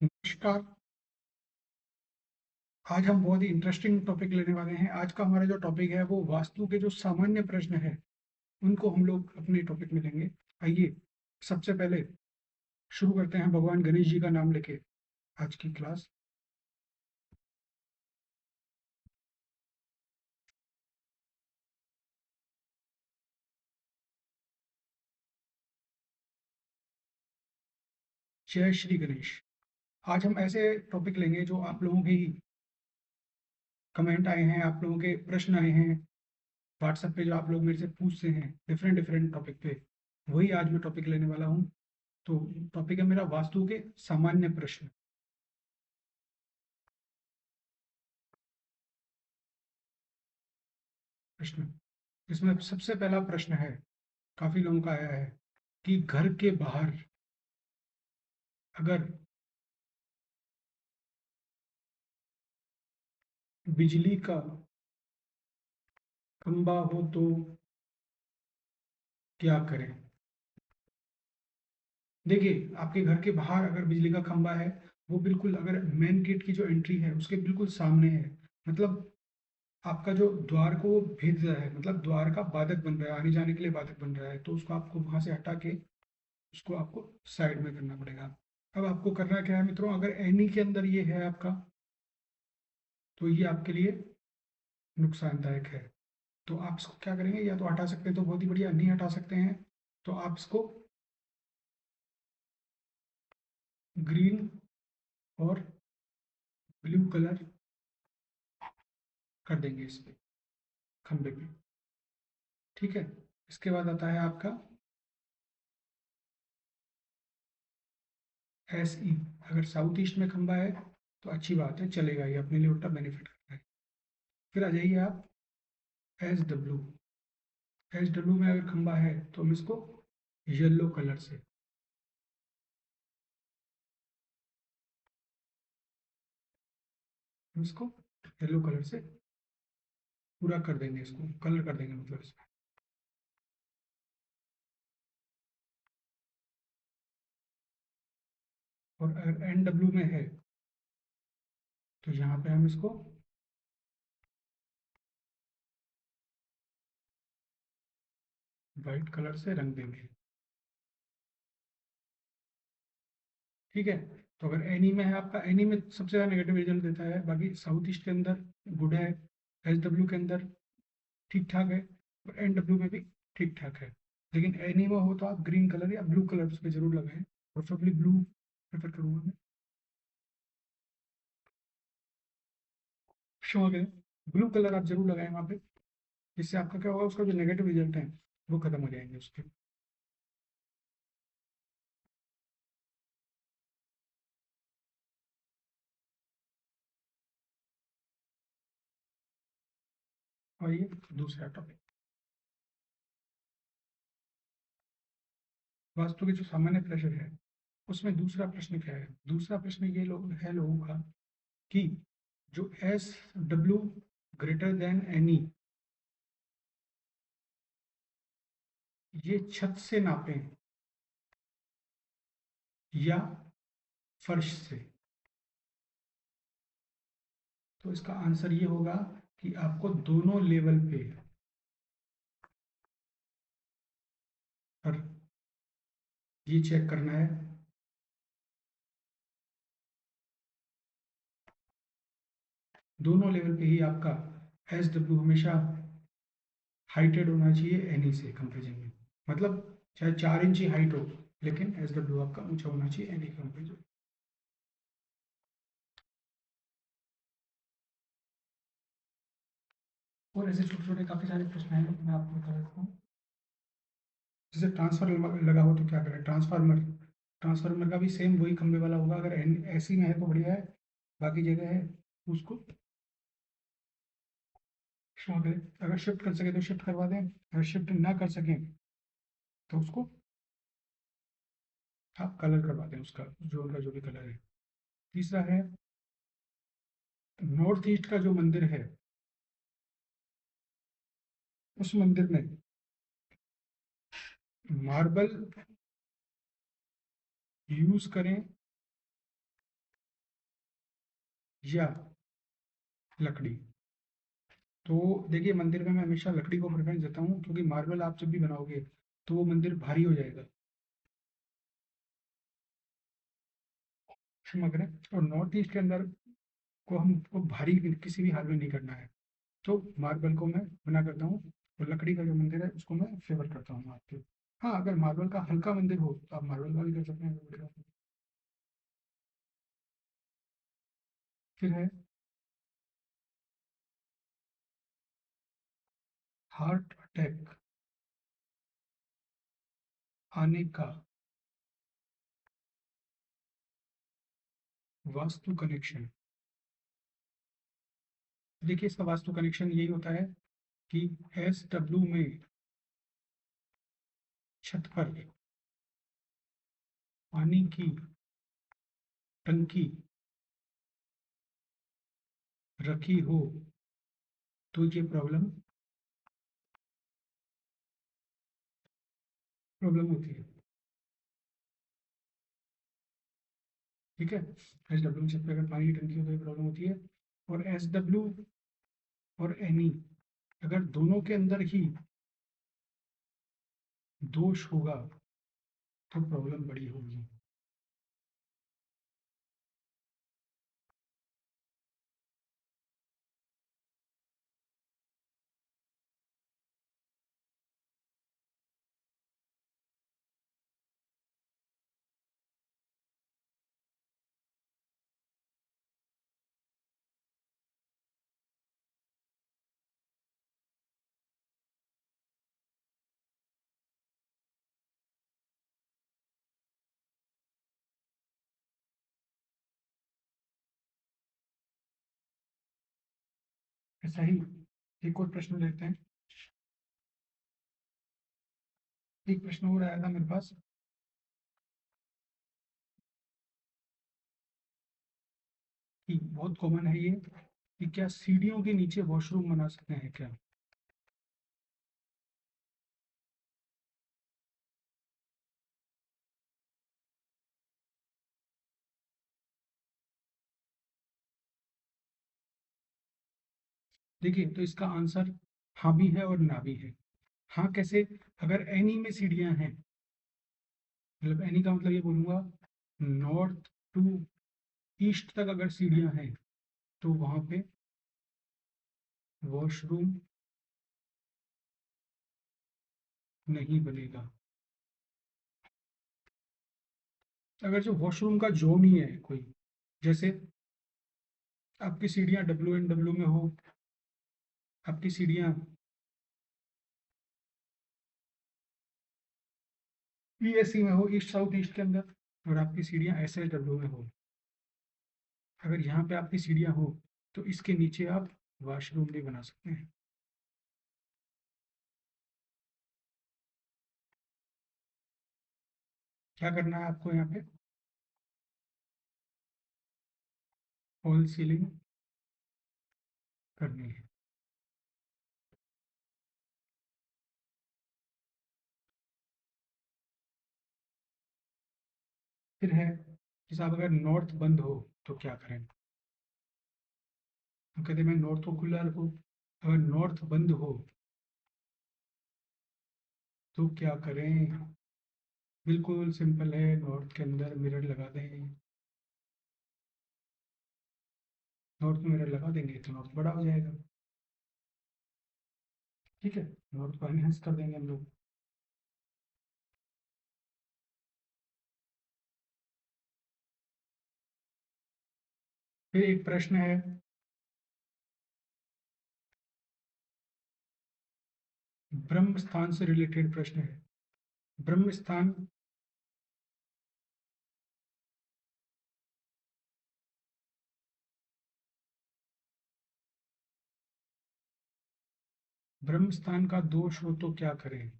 नमस्कार। आज हम बहुत ही इंटरेस्टिंग टॉपिक लेने वाले हैं। आज का हमारा जो टॉपिक है वो वास्तु के जो सामान्य प्रश्न है उनको हम लोग अपने टॉपिक में लेंगे। आइए सबसे पहले शुरू करते हैं भगवान गणेश जी का नाम लेके आज की क्लास। जय श्री गणेश। आज हम ऐसे टॉपिक लेंगे जो आप लोगों के ही कमेंट आए हैं, आप लोगों के प्रश्न आए हैं व्हाट्सएप पे, जो आप लोग मेरे से पूछते हैं डिफरेंट डिफरेंट टॉपिक पे, वही आज मैं टॉपिक लेने वाला हूँ। तो टॉपिक है मेरा वास्तु के सामान्य प्रश्न। प्रश्न इसमें सबसे पहला प्रश्न है, काफी लोगों का आया है कि घर के बाहर अगर बिजली का खंभा हो तो क्या करें। देखिए, आपके घर के बाहर अगर बिजली का खंभा है, वो बिल्कुल अगर मेन गेट की जो एंट्री है उसके बिल्कुल सामने है, मतलब आपका जो द्वार को वो भेद रहा है, मतलब द्वार का बाधक बन रहा है, आने जाने के लिए बाधक बन रहा है, तो उसको आपको वहां से हटा के उसको आपको साइड में करना पड़ेगा। अब आपको करना क्या है मित्रों, अगर एनी के अंदर ये है आपका, तो ये आपके लिए नुकसानदायक है। तो आप इसको क्या करेंगे, या तो हटा सकते हैं तो बहुत ही बढ़िया, नहीं हटा सकते हैं तो आप इसको ग्रीन और ब्लू कलर कर देंगे इस पे, खंबे पे। ठीक है। इसके बाद आता है आपका एस ई। अगर साउथ ईस्ट में खंबा है तो अच्छी बात है, चलेगा, ये अपने लिए उल्टा बेनिफिट करता है। फिर आ जाइए आप एस डब्ल्यू। एस डब्ल्यू में अगर खंबा है तो हम इसको येलो कलर से, हम इसको येलो कलर से पूरा कर देंगे, इसको कलर कर देंगे मतलब इसमें। और अगर एन डब्ल्यू में है तो यहाँ पे हम इसको वाइट कलर से रंग देंगे। ठीक है। तो अगर एनी में है, आपका एनी में सबसे ज़्यादा नेगेटिव रिजल्ट देता है, बाकी साउथ ईस्ट के अंदर गुड है, एस डब्ल्यू के अंदर ठीक ठाक है, और एन डब्ल्यू में भी ठीक ठाक है। लेकिन एनी में हो तो आप ग्रीन कलर या ब्लू कलर उस पर जरूर लगाएं, प्रेफरेबली ब्लू प्रेफर करूंगा मैं। श्योर है, ब्लू कलर आप जरूर लगाएं वहाँ पे, जिससे आपका क्या होगा, उसका जो नेगेटिव रिजल्ट है वो खत्म हो जाएंगे उसके। और ये दूसरा टॉपिक, वास्तु के जो सामान्य प्रश्न है उसमें दूसरा प्रश्न क्या है। दूसरा प्रश्न ये लोग है लोगों का कि जो S W greater than any, ये छत से नापें या फर्श से। तो इसका आंसर ये होगा कि आपको दोनों लेवल पे पर ये चेक करना है। दोनों लेवल पे ही आपका एस डब्ल्यू हमेशा हाइटेड होना चाहिए एनी से कंपेरिजन में, मतलब चाहे 4 इंच हाइट हो, लेकिन एस डब्ल्यू आपका ऊंचा होना चाहिए एनी कंपेरिजन। और ऐसे छोटे छोटे काफी सारे प्रश्न हैं, मैं आपको बता देता हूँ। जैसे ट्रांसफर लगा हो तो क्या करें, ट्रांसफार्मर। ट्रांसफार्मर का भी सेम वही खंबे वाला होगा, अगर एसी में है तो बढ़िया है, बाकी जगह है उसको शो करें। अगर शिफ्ट कर सके तो शिफ्ट करवा दें, अगर शिफ्ट ना कर सकें तो उसको आप कलर करवा दें, उसका जो उनका जो भी कलर है। तीसरा है, नॉर्थ ईस्ट का जो मंदिर है उस मंदिर में मार्बल यूज करें या लकड़ी। तो देखिए, मंदिर में मैं हमेशा लकड़ी को प्रेफरेंस देता हूँ, क्योंकि मार्बल आप जब भी बनाओगे तो वो मंदिर भारी हो जाएगा। समझ रहे हैं? और नॉर्थ ईस्ट के अंदर को हमको भारी किसी भी हाल में नहीं करना है, तो मार्बल को मैं मना करता हूँ। और लकड़ी का जो मंदिर है उसको मैं फेवर करता हूँ आपके। हाँ, अगर मार्बल का हल्का मंदिर हो तो आप मार्बल का भी कर सकते हैं, कोई दिक्कत नहीं। फिर है हार्ट अटैक आने का वास्तु कनेक्शन। देखिए, इसका वास्तु कनेक्शन यही होता है कि SW में छत पर पानी की टंकी रखी हो तो ये प्रॉब्लम होती है। ठीक है, SW में छत पर अगर पानी की टंकी हो तो ये प्रॉब्लम होती है। और SW और NE अगर दोनों के अंदर ही दोष होगा तो प्रॉब्लम बड़ी होगी। ऐसा ही एक और प्रश्न लेते हैं। एक प्रश्न और आया था मेरे पास कि बहुत कॉमन है ये, कि क्या सीढ़ियों के नीचे वॉशरूम बना सकते हैं क्या? देखिए, तो इसका आंसर हाँ भी है और ना भी है। हाँ कैसे? अगर एनी में सीढ़ियां हैं, मतलब एनी का मतलब ये बोलूंगा, नॉर्थ टू ईस्ट तक अगर सीढ़ियां हैं तो वहां पे वॉशरूम नहीं बनेगा। अगर जो वॉशरूम का जोन ही है कोई, जैसे आपकी सीढ़ियां WNW में हो, आपकी सीढ़ियां ESC में हो, ईस्ट साउथ ईस्ट के अंदर, और आपकी सीढ़ियां SSW में हो, अगर यहाँ पे आपकी सीढ़ियां हो तो इसके नीचे आप वॉशरूम भी बना सकते हैं। क्या करना है आपको यहाँ पे? फॉल सीलिंग करनी है। फिर है कि साहब अगर नॉर्थ बंद हो तो क्या करें? हम कहते हैं मैं नॉर्थ को खुला रखो। अगर नॉर्थ बंद हो तो क्या करें? बिल्कुल सिंपल है, नॉर्थ के अंदर मिरर लगा दें। नॉर्थ में मिरर लगा देंगे तो नॉर्थ बड़ा हो जाएगा। ठीक है, नॉर्थ को एनहेंस कर देंगे हम लोग। फिर एक प्रश्न है, ब्रह्म स्थान से रिलेटेड प्रश्न है। ब्रह्म स्थान, ब्रह्म स्थान का दोष हो तो क्या करें?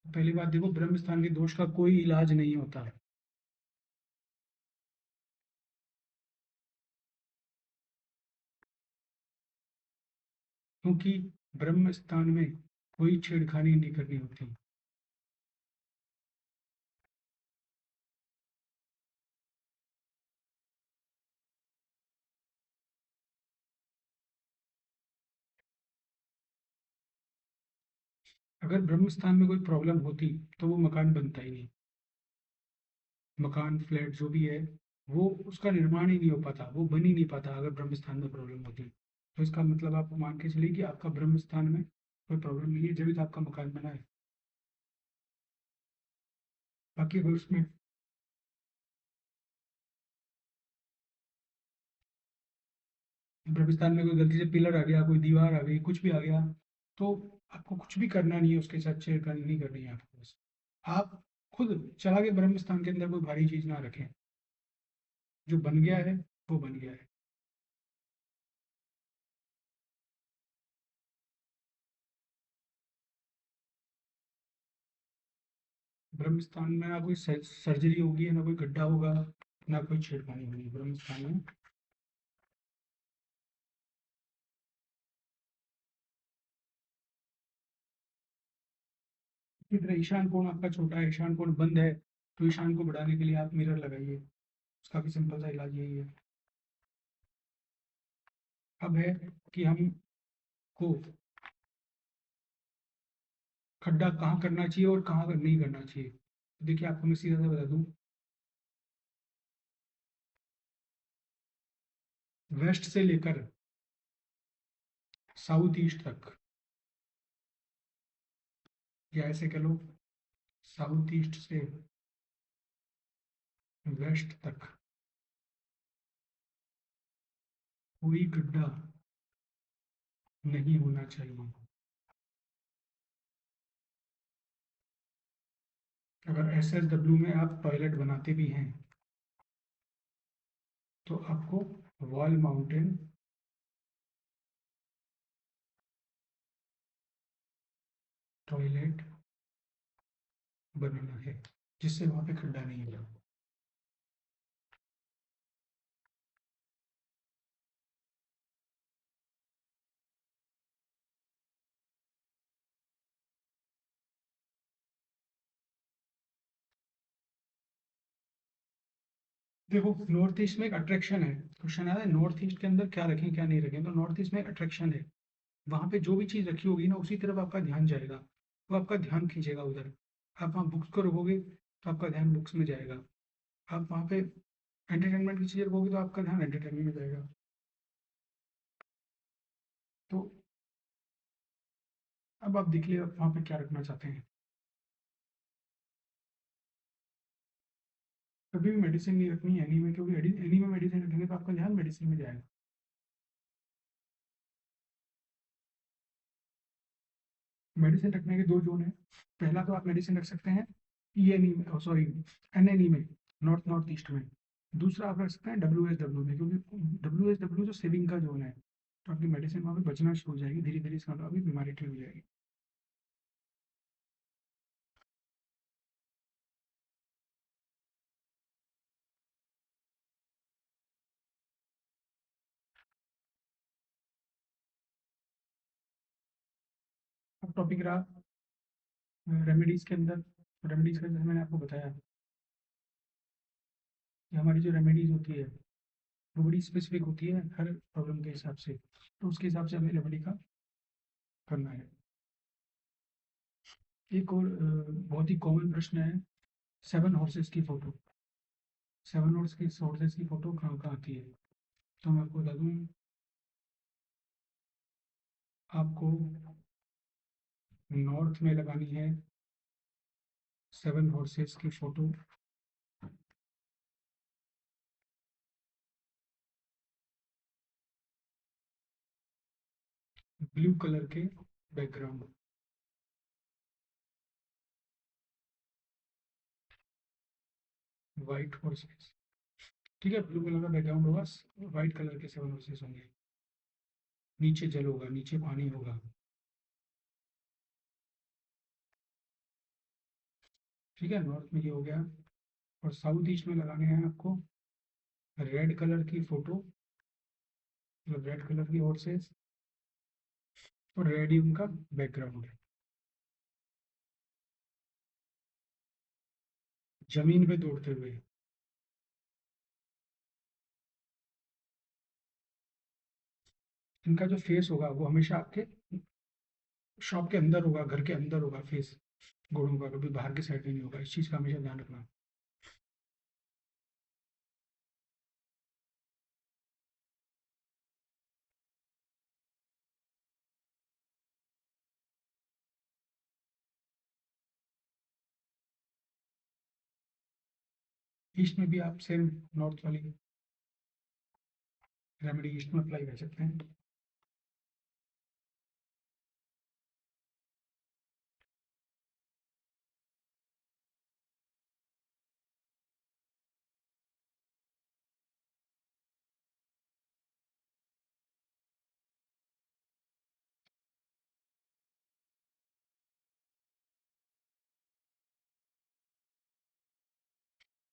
पहली बात देखो, ब्रह्म स्थान के दोष का कोई इलाज नहीं होता, क्योंकि ब्रह्म स्थान में कोई छेड़खानी नहीं करनी होती। अगर ब्रह्म स्थान में कोई प्रॉब्लम होती तो वो मकान बनता ही नहीं। मकान फ्लैट जो भी है, वो उसका निर्माण ही नहीं हो पाता, वो बन ही नहीं पाता अगर ब्रह्म स्थान में प्रॉब्लम होती। तो इसका मतलब आप मान के चलिए कि आपका ब्रह्म स्थान में कोई प्रॉब्लम नहीं है, जब भी तो आपका मकान बना है। बाकी अगर उसमें ब्रह्म स्थान में कोई गलती से पिलर आ गया, कोई दीवार आ गई, कुछ भी आ गया, तो आपको कुछ भी करना नहीं है, उसके साथ छेड़खानी नहीं करनी है आपको। बस आप खुद चला के ब्रह्म स्थान के अंदर कोई भारी चीज ना रखें। जो बन गया है वो बन गया है। ब्रह्म स्थान में ना कोई सर्जरी होगी, ना कोई गड्ढा होगा, ना कोई छेड़खानी होगी ब्रह्म स्थान में। इसी तरह ईशान कोण आपका छोटा है, ईशान कोण बंद है, तो ईशान को बढ़ाने के लिए आप मिरर लगाइए। उसका भी सिंपल सा इलाज यही है। अब है कि हमको खड्डा कहाँ करना चाहिए और कहाँ नहीं करना चाहिए। देखिए आपको मैं सीधा सा बता दूं, वेस्ट से लेकर साउथ ईस्ट तक, या ऐसे कह लो साउथ ईस्ट से वेस्ट तक कोई गड्ढा नहीं होना चाहिए। अगर SSW में आप टॉयलेट बनाते भी हैं तो आपको वॉल माउंटेन टॉयलेट बनाना है, जिससे वहां पे खड्डा नहीं होगा। देखो नॉर्थ ईस्ट में एक अट्रैक्शन है। क्वेश्चन आया है नॉर्थ ईस्ट के अंदर क्या रखें क्या नहीं रखें, तो नॉर्थ ईस्ट में एक अट्रैक्शन है। वहां पे जो भी चीज रखी होगी ना, उसी तरफ आपका ध्यान जाएगा, वो आपका ध्यान खींचेगा उधर। आप वहाँ बुक्स को रखोगे तो आपका ध्यान बुक्स में जाएगा। आप वहाँ पे एंटरटेनमेंट की चीजें रखोगे तो आपका ध्यान एंटरटेनमेंट में जाएगा। तो अब आप देख लिए आप वहाँ पे क्या रखना चाहते हैं। कभी भी मेडिसिन नहीं रखनी है एनी में, क्योंकि एनी में मेडिसिन रखेंगे तो आपका ध्यान मेडिसिन में जाएगा। मेडिसिन रखने के दो जोन है। पहला तो आप मेडिसिन रख सकते हैं ENE में, सॉरी NNE में, नॉर्थ नॉर्थ ईस्ट में। दूसरा आप रख सकते हैं WSW में, क्योंकि WSW जो सेविंग का जोन है, तो आपकी मेडिसिन वहाँ पे बचना शुरू हो जाएगी, धीरे धीरे इसका मतलब आपकी बीमारी ठीक हो जाएगी। अब टॉपिक रहा रेमेडीज के अंदर। रेमेडीज का जैसे मैंने आपको बताया कि हमारी जो रेमेडीज होती है वो बड़ी स्पेसिफिक होती है हर प्रॉब्लम के हिसाब से, तो उसके हिसाब से हमें रेमेडी का करना है। एक और बहुत ही कॉमन प्रश्न है, 7 हॉर्सेस की फोटो। 7 हॉर्सेस की फोटो कहाँ कहाँ आती है, तो मैं आपको बता दूँ। आपको नॉर्थ में लगानी है 7 हॉर्सेस की फोटो, ब्लू कलर के बैकग्राउंड। व्हाइट हॉर्सेस, ठीक है, ब्लू कलर का बैकग्राउंड होगा, व्हाइट कलर के 7 हॉर्सेस होंगे। नीचे जल होगा, नीचे पानी होगा। ठीक है, नॉर्थ में ये हो गया। और साउथ ईस्ट में लगाने हैं आपको रेड कलर की फोटो, मतलब रेड कलर की हॉर्सेस, और रेड ही उनका बैकग्राउंड है। जमीन पे दौड़ते हुए। इनका जो फेस होगा वो हमेशा आपके शॉप के अंदर होगा, घर के अंदर होगा फेस, घोड़ों का कभी बाहर की साइड में नहीं होगा। इस चीज़ का हमेशा ध्यान रखना। ईस्ट में भी आप सेम नॉर्थ वाली रेमेडी ईस्ट में अप्लाई कर सकते हैं।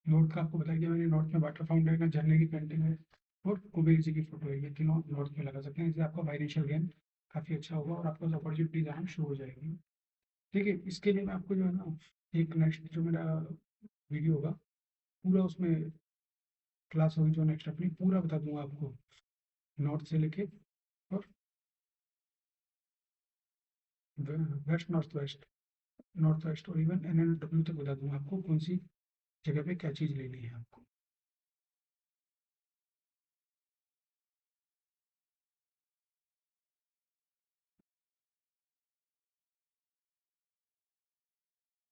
नॉर्थ का आपको बता दिया मैंने, नॉर्थ में वाटर फाउंटेन है, झरने की पेंटिंग है और कुबेर जी की फोटो है। ये तीनों नॉर्थ में लगा सकते हैं, इससे आपका फाइनेंशियल गेन काफ़ी अच्छा होगा और आपको अपॉर्चुनिटीज आना शुरू हो जाएगी। ठीक है, इसके लिए मैं आपको जो है ना, एक नेक्स्ट जो मेरा वीडियो होगा पूरा उसमें क्लास होगी, जो नेक्स्ट अपनी पूरा बता दूंगा आपको, नॉर्थ से लेके और west north west, north west और इवन NNW तक बता दूंगा आपको कौन सी जगह पे क्या चीज़ लेनी है आपको।